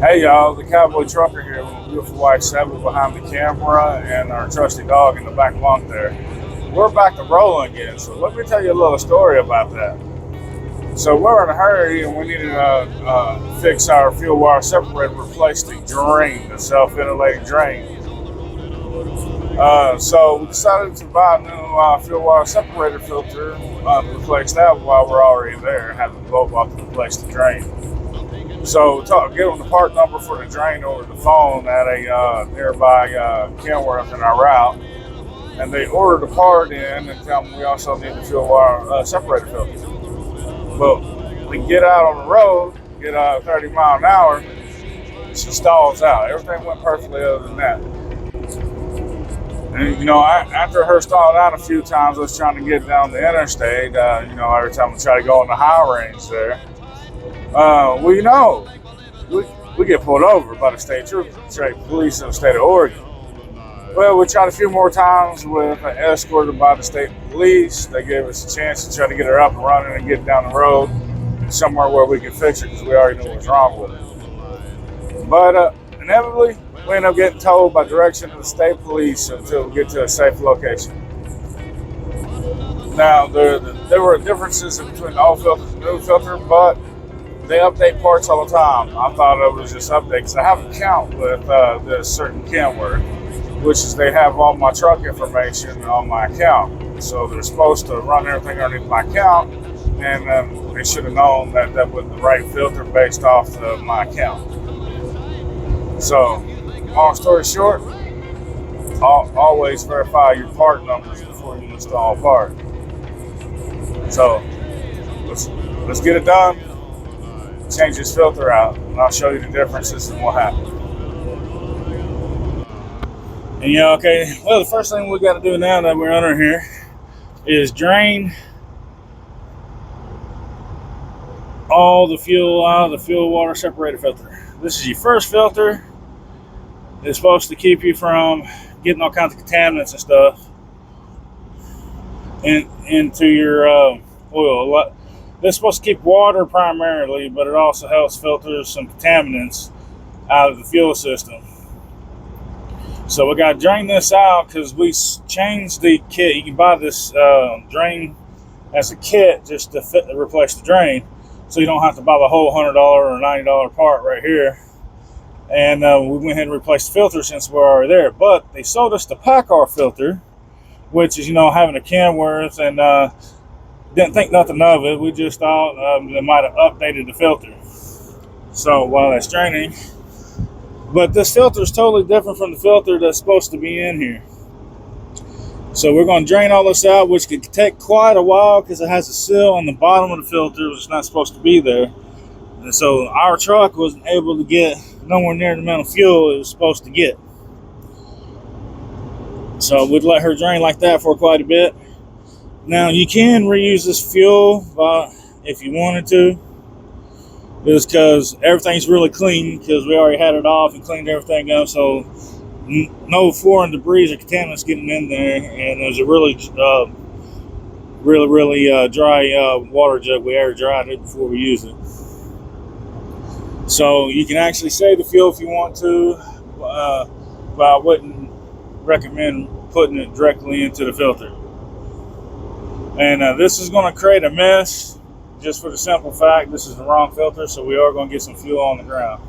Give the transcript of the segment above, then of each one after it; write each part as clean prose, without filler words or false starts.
Hey y'all, the Cowboy Trucker here with a beautiful white Chevy behind the camera and our trusty dog in the back bunk there. We're back to rolling again, so let me tell you a little story about that. So we're in a hurry and we needed to fix our fuel wire separator, replace the drain, the self-ventilating drain. So we decided to buy a new fuel wire separator filter, replace that while we're already there, having to go off to replace the drain. So get them the part number for the drain over the phone at a nearby Kenworth in our route, and they ordered the part in and tell them we also need the fuel wire separator filter. But we get out on the road, get 30 mile an hour, she stalls out. Everything went perfectly other than that. And after her stalling out a few times, I was trying to get down the interstate. Every time we try to go on the high range there. We get pulled over by the state police in the state of Oregon. Well, we tried a few more times with escorted by the state police. They gave us a chance to try to get her up and running and get down the road somewhere where we could fix it because we already knew what was wrong with it. But inevitably, we ended up getting towed by direction of the state police until we get to a safe location. Now, there were differences between the old filter and the new filter, but they update parts all the time. I thought it was just updates. I have an account with this certain Kenworth, which is they have all my truck information on my account. So they're supposed to run everything underneath my account, and they should have known that was the right filter based off of my account. So, long story short, always verify your part numbers before you install a part. So let's get it done. Change this filter out, and I'll show you the differences and what happened. And well, the first thing we got to do now that we're under here is drain all the fuel out of the fuel water separator filter. This is your first filter. It's supposed to keep you from getting all kinds of contaminants and stuff into your oil. It's supposed to keep water primarily, but it also helps filter some contaminants out of the fuel system. So we got to drain this out because we changed the kit. You can buy this drain as a kit just to replace the drain, so you don't have to buy the whole $100 or $90 part right here. And we went ahead and replaced the filter since we're already there. But they sold us the Packard filter, which is having a Kenworth, and didn't think nothing of it. We just thought they might have updated the filter. So while that's draining, but this filter is totally different from the filter that's supposed to be in here. So we're going to drain all this out, which could take quite a while because it has a seal on the bottom of the filter, which is not supposed to be there. And so our truck wasn't able to get nowhere near the amount of fuel it was supposed to get. So we'd let her drain like that for quite a bit. Now you can reuse this fuel if you wanted to, just because everything's really clean because we already had it off and cleaned everything up, so no foreign debris or contaminants getting in there. And there's a really dry water jug. We air dried it before we use it, so you can actually save the fuel if you want to, but I wouldn't recommend putting it directly into the filter. And this is going to create a mess just for the simple fact this is the wrong filter, so we are going to get some fuel on the ground.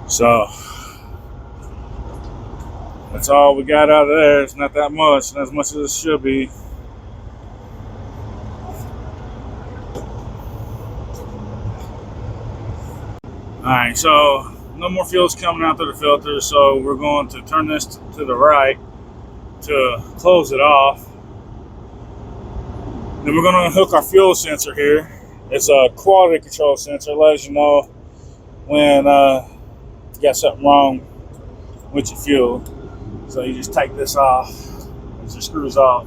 So that's all we got out of there. It's not that much, not as much as it should be. Alright, so no more fuel's coming out through the filter, so we're going to turn this to the right to close it off. Then we're going to hook our fuel sensor here. It's a quality control sensor. It lets you know when you got something wrong with your fuel. So you just take this off. It just screws off.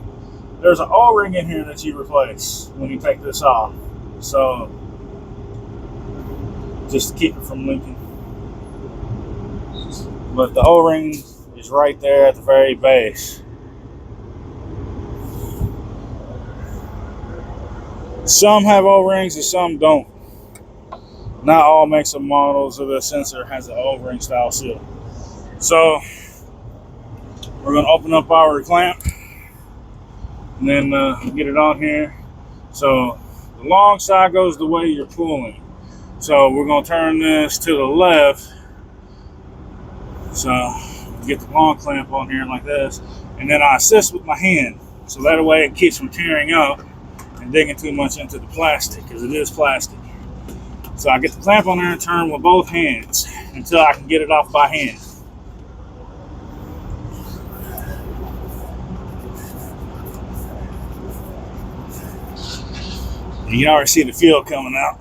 There's an O-ring in here that you replace when you take this off. So just to keep it from leaking. But the O-ring is right there at the very base. Some have O-rings and some don't. not all makes and models of the sensor has an O-ring style seal. So we're going to open up our clamp and then get it on here. So the long side goes the way you're pulling. So we're going to turn this to the left. So get the long clamp on here like this, and then I assist with my hand. So that way it keeps from tearing up and digging too much into the plastic, because it is plastic. So I get the clamp on there and turn with both hands until I can get it off by hand. You can already see the feel coming out.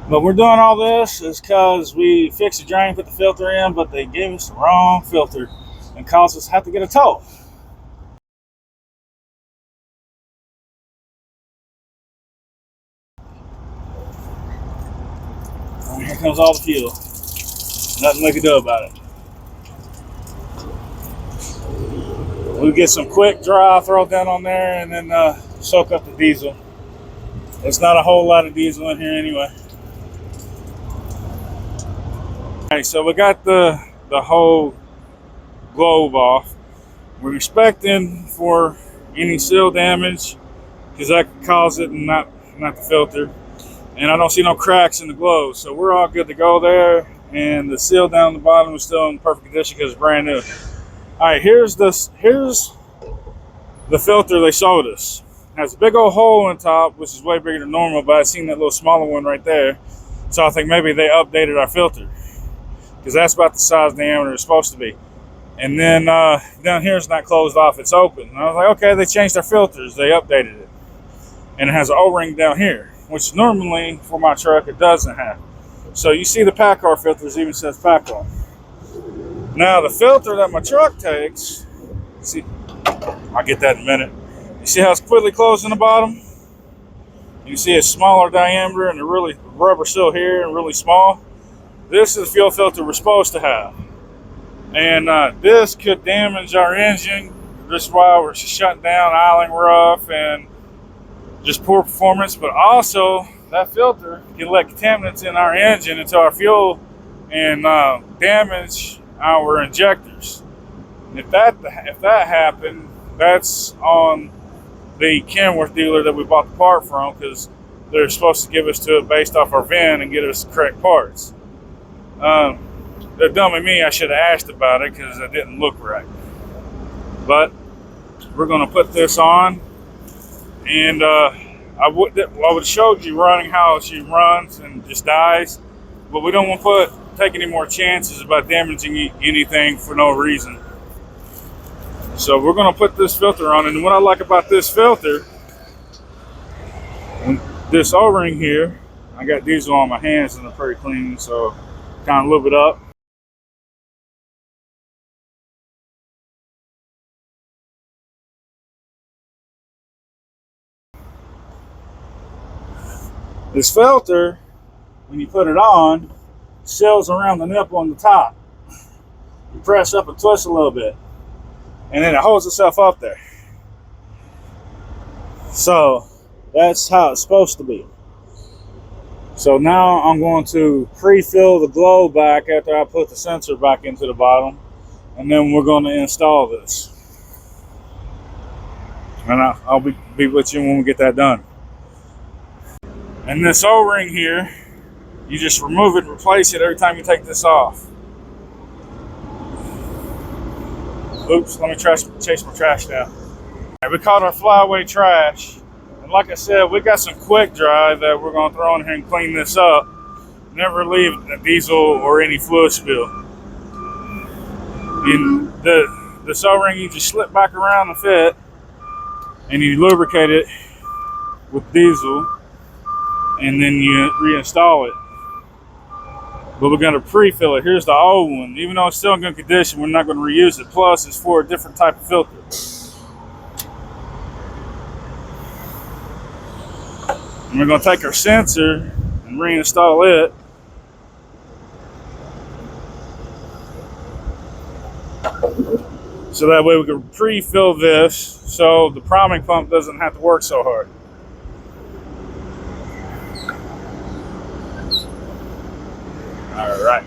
But we're doing all this is because we fixed the drain, put the filter in, but they gave us the wrong filter and caused us to have to get a tow. And here comes all the fuel. Nothing we can do about it. We'll get some quick dry, throw it down on there, and then soak up the diesel. There's not a whole lot of diesel in here anyway. Okay, so we got the whole globe off. We're expecting for any seal damage, because that could cause it and not the filter. And I don't see no cracks in the globe, so we're all good to go there. And the seal down the bottom is still in perfect condition because it's brand new. All right, here's the filter they showed us. It has a big old hole in top, which is way bigger than normal, but I seen that little smaller one right there. So I think maybe they updated our filter, because that's about the size diameter it's supposed to be. And then down here it's not closed off, it's open. And I was like, okay, they changed their filters, they updated it. And it has an O-ring down here, which normally for my truck it doesn't have. So you see the PACCAR filters even says PACCAR. Now the filter that my truck takes, see, I'll get that in a minute. You see how it's completely closed in the bottom? You see it's smaller diameter and the really rubber still here and really small. This is the fuel filter we're supposed to have. And this could damage our engine. This is why we're shutting down, idling rough, and just poor performance. But also, that filter can let contaminants in our engine into our fuel and damage our injectors. And if that happened, that's on the Kenworth dealer that we bought the part from, because they're supposed to give us to it based off our VIN and get us the correct parts. The dummy me, I should have asked about it because it didn't look right. But we're going to put this on, and I would have showed you running how she runs and just dies, but we don't want to take any more chances about damaging anything for no reason. So we're going to put this filter on, and what I like about this filter, this O-ring here, I got diesel on my hands and they're pretty clean, so kind of lube it up. This filter, when you put it on, seals around the nipple on the top. You press up and twist a little bit, and then it holds itself up there. So that's how it's supposed to be. So now I'm going to pre-fill the globe back after I put the sensor back into the bottom, and then we're going to install this. And I'll be with you when we get that done. And this O-ring here, you just remove it and replace it every time you take this off. Oops, let me chase my trash down. Right, we caught our flyaway trash. And like I said, we got some quick dry that we're going to throw in here and clean this up. Never leave a diesel or any fluid spill. And this O-ring, you just slip back around the fit and you lubricate it with diesel, and then you reinstall it. But we're going to pre-fill it. Here's the old one. Even though it's still in good condition, we're not going to reuse it. Plus, it's for a different type of filter. And we're going to take our sensor and reinstall it. So that way we can pre-fill this so the priming pump doesn't have to work so hard. All right.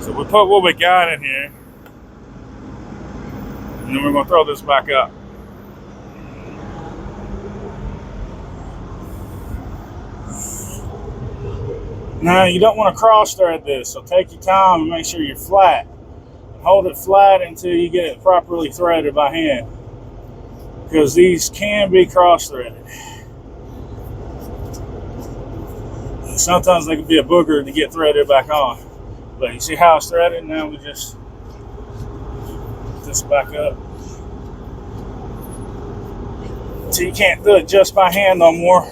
So we put what we got in here, and then we're gonna throw this back up. Now you don't want to cross thread this, so take your time and make sure you're flat. Hold it flat until you get it properly threaded by hand, because these can be cross threaded. Sometimes they can be a booger to get threaded back on. But you see how it's threaded? Now we just put this back up. So you can't do it just by hand no more.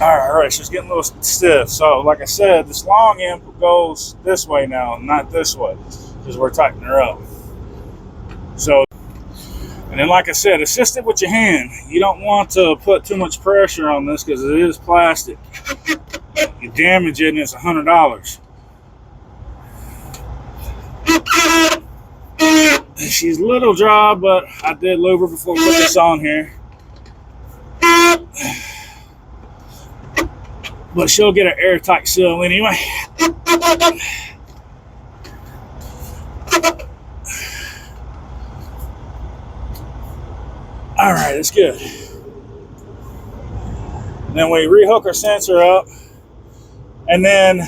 All right, so it's getting a little stiff. So like I said, this long end goes this way now, not this way, because we're tightening her up. So, and then like I said, assist it with your hand. You don't want to put too much pressure on this because it is plastic. You damage it and it's $100. She's a little dry, but I did lube her before we put this on here. But she'll get an airtight seal anyway. All right, it's good. And then we rehook our sensor up, and then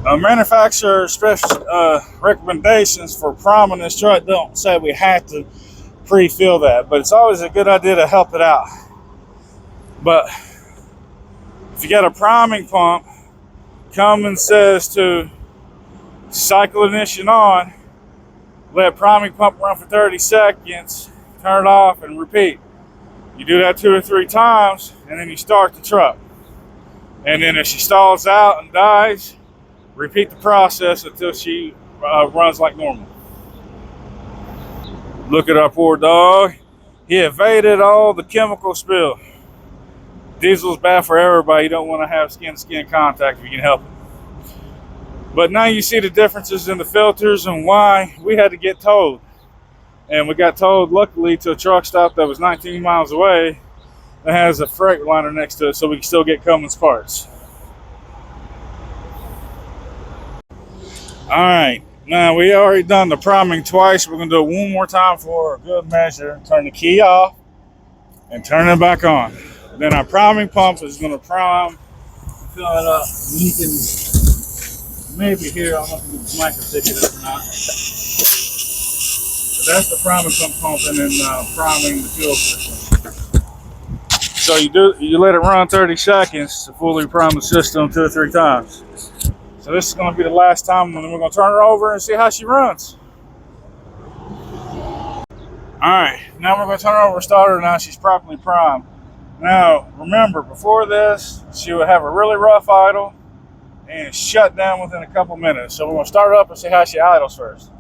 manufacturer special recommendations for priming this truck don't say we have to pre-fill that, but it's always a good idea to help it out. But if you got a priming pump, Cummins says to cycle ignition on, let priming pump run for 30 seconds, turn it off, and repeat. You do that 2 or 3 times, and then you start the truck. And then if she stalls out and dies, repeat the process until she runs like normal. Look at our poor dog. He evaded all the chemical spill. Diesel's bad for everybody. You don't want to have skin-to-skin contact if you can help it. But now you see the differences in the filters and why we had to get towed. And we got towed, luckily, to a truck stop that was 19 miles away that has a freight liner next to it, so we can still get Cummins parts. All right, now we already done the priming twice. We're gonna do it one more time for a good measure. Turn the key off and turn it back on. Then our priming pump is gonna prime, fill it up. You can maybe hear, I don't know if you can mic or pick it up or not. But that's the priming pump pumping and priming the fuel system. So you let it run 30 seconds to fully prime the system 2 or 3 times. So this is going to be the last time, and then we're going to turn her over and see how she runs. All right, now we're going to turn her over and start her. Now she's properly primed. Now, remember, before this, she would have a really rough idle and shut down within a couple minutes. So we're going to start her up and see how she idles first.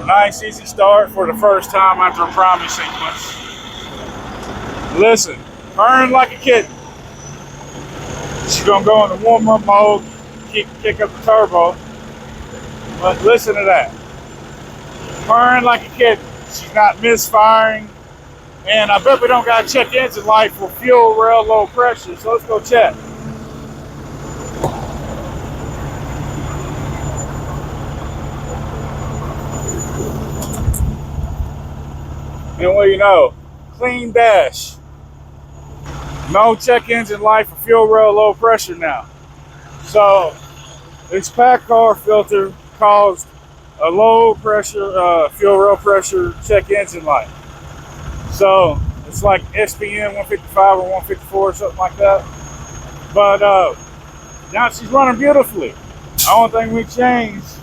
Nice, easy start for the first time after a priming sequence. Listen, burn like a kitten. She's gonna go into warm-up mode, kick up the turbo. But listen to that. Purring like a kitten. She's not misfiring. And I bet we don't gotta check engine light for fuel real low pressure, so let's go check. And what do you know? Clean dash. No check engine light for fuel real low pressure now. So this pack car filter caused a low pressure fuel rail pressure check engine light. So it's like SPM 155 or 154 or something like that. But now she's running beautifully. The only thing we changed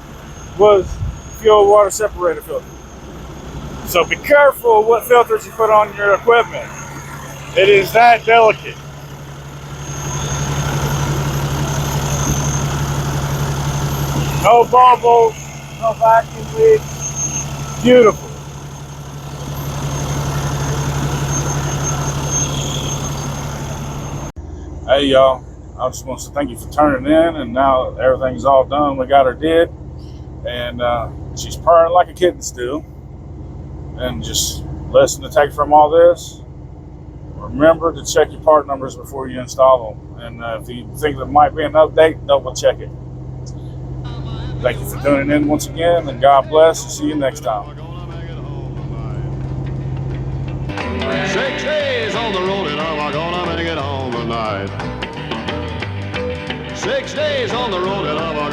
was fuel water separator filter. So be careful what filters you put on your equipment. It is that delicate. No bubbles, no vacuum leaks. Beautiful. Hey y'all, I just want to thank you for turning in. And now everything's all done. We got her did, and she's purring like a kitten still. And just lesson to take from all this: remember to check your part numbers before you install them. And if you think there might be an update, double check it. Thank you for tuning in once again, and God bless, and see you next time. 6 days on the road and I'm gonna make it home tonight. 6 days on the road and I'm